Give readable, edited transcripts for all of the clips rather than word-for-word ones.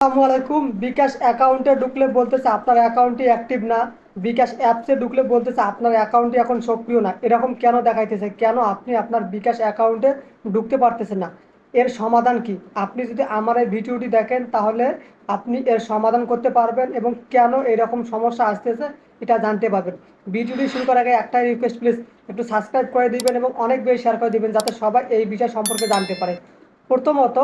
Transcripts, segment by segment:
আসসালামু আলাইকুম। বিকাশ অ্যাকাউন্টে ঢুকলে বলতেছে আপনার অ্যাকাউন্টটি অ্যাক্টিভ না। বিকাশ অ্যাপসে ঢুকলে বলতেছে আপনার অ্যাকাউন্টটি এখন সক্রিয় না। এরকম কেন দেখাইতেছে? কেন আপনি আপনার বিকাশ অ্যাকাউন্টে ঢুকতে পারতেছেন না? এর সমাধান কি? আপনি যদি আমার এই ভিডিওটি দেখেন তাহলে আপনি এর সমাধান করতে পারবেন এবং কেন এরকম সমস্যা আসতেছে এটা জানতে পারবেন। ভিডিওটি শুরু করার আগে একটাই রিকোয়েস্ট, প্লিজ একটু সাবস্ক্রাইব করে দিবেন এবং অনেক বেশি শেয়ার করে দিবেন যাতে সবাই এই বিষয় সম্পর্কে জানতে পারে। প্রথমত,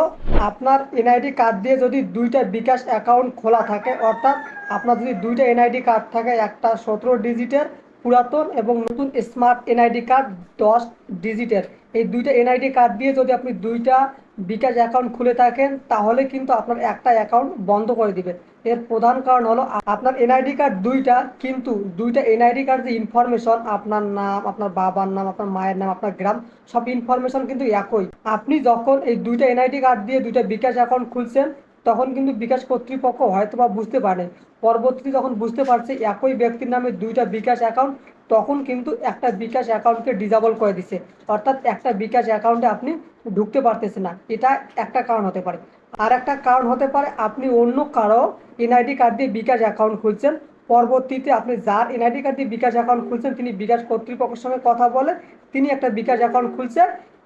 আপনার এনআইডি কার্ড দিয়ে যদি দুইটা বিকাশ অ্যাকাউন্ট খোলা থাকে, অর্থাৎ আপনার যদি দুইটা এনআইডি কার্ড থাকে, একটা 17 ডিজিটের পুরাতন এবং নতুন স্মার্ট এনআইডি কার্ড 10 ডিজিটের, এই দুইটা এনআইডি কার্ড দিয়ে যদি আপনি দুইটা বিকাশ অ্যাকাউন্ট খুলে থাকেন তাহলে কিন্তু আপনার একটা অ্যাকাউন্ট বন্ধ করে দিবে। এর প্রধান কারণ হলো আপনার এনআইডি কার্ড দুইটা, কিন্তু দুইটা এনআইডি কার্ড যে ইনফরমেশন, আপনার নাম, আপনার বাবার নাম, আপনার মায়ের নাম, আপনার গ্রাম, সব ইনফরমেশন কিন্তু একই। আপনি যখন এই দুইটা এনআইডি কার্ড দিয়ে দুইটা বিকাশ অ্যাকাউন্ট খুলছেন তখন কিন্তু বিকাশ কর্তৃপক্ষ হয়তো বা বুঝতে পারেন, পরবর্তীতে যখন বুঝতে পারছে একই ব্যক্তির নামে দুইটা বিকাশ অ্যাকাউন্ট, তখন কিন্তু একটা বিকাশ অ্যাকাউন্টকে ডিসেবল করে দিছে, অর্থাৎ একটা বিকাশ অ্যাকাউন্টে আপনি ঢুকতে পারতেছেন না। এটা একটা কারণ হতে পারে। আর একটা কারণ হতে পারে আপনি অন্য কারো এনআইডি কার্ড দিয়ে বিকাশ অ্যাকাউন্ট খুলছেন, পরবর্তীতে আপনি যার এনআইডি কার্ড দিয়ে বিকাশ অ্যাকাউন্ট খুলছেন তিনি বিকাশ কর্তৃপক্ষের সঙ্গে কথা বলে তিনি একটা বিকাশ অ্যাকাউন্ট খুলছে,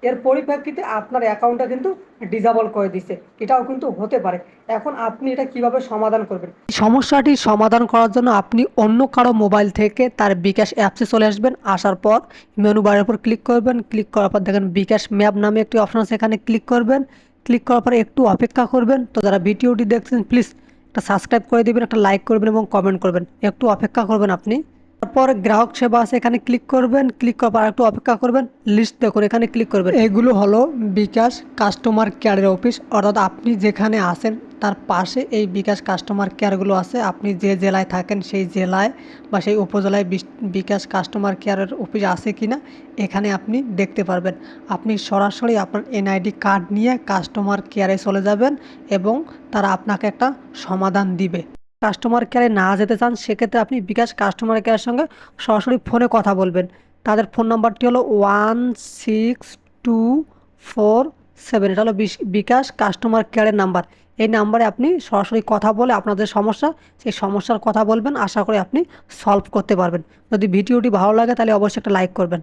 এর পরিপ্রেক্ষিতে আপনার অ্যাকাউন্টটা কিন্তু ডিসেবল করে দিছে। এটাও কিন্তু হতে পারে। এখন আপনি এটা কিভাবে সমাধান করবেন? সমস্যাটি সমাধান করার জন্য আপনি অন্য কারো মোবাইল থেকে তার বিকাশ অ্যাপসে চলে আসবেন। আসার পর মেনু বারের উপর ক্লিক করবেন। ক্লিক করার পর দেখেন বিকাশ ম্যাপ নামে একটি অপশন আছে, এখানে ক্লিক করবেন। ক্লিক করার পর একটু অপেক্ষা করবেন। তো যারা ভিডিওটি দেখছেন প্লিজ একটা সাবস্ক্রাইব করে দেবেন, একটা লাইক করবেন এবং কমেন্ট করবেন। একটু অপেক্ষা করবেন আপনি। তারপর গ্রাহক সেবা আছে, এখানে ক্লিক করবেন। ক্লিক করার পর একটু অপেক্ষা করবেন। লিস্ট দেখুন, এখানে ক্লিক করবেন। এগুলো হলো বিকাশ কাস্টমার কেয়ারের অফিস, অর্থাৎ আপনি যেখানে আছেন তার পাশে এই বিকাশ কাস্টমার কেয়ারগুলো আছে। আপনি যে জেলায় থাকেন সেই জেলায় বা সেই উপজেলায় বিকাশ কাস্টমার কেয়ারের অফিস আছে কিনা এখানে আপনি দেখতে পারবেন। আপনি সরাসরি আপনার এনআইডি কার্ড নিয়ে কাস্টমার কেয়ারে চলে যাবেন এবং তারা আপনাকে একটা সমাধান দিবে। কাস্টমার কেয়ারে না যেতে চান সেক্ষেত্রে আপনি বিকাশ কাস্টমার কেয়ারের সঙ্গে সরাসরি ফোনে কথা বলবেন। তাদের ফোন নাম্বারটি হলো 16247। এটা হলো বিকাশ কাস্টমার কেয়ারের নাম্বার। এই নাম্বারে আপনি সরাসরি কথা বলে আপনাদের সমস্যা, সেই সমস্যার কথা বলবেন। আশা করি আপনি সলভ করতে পারবেন। যদি ভিডিওটি ভালো লাগে তাহলে অবশ্যই একটা লাইক করবেন।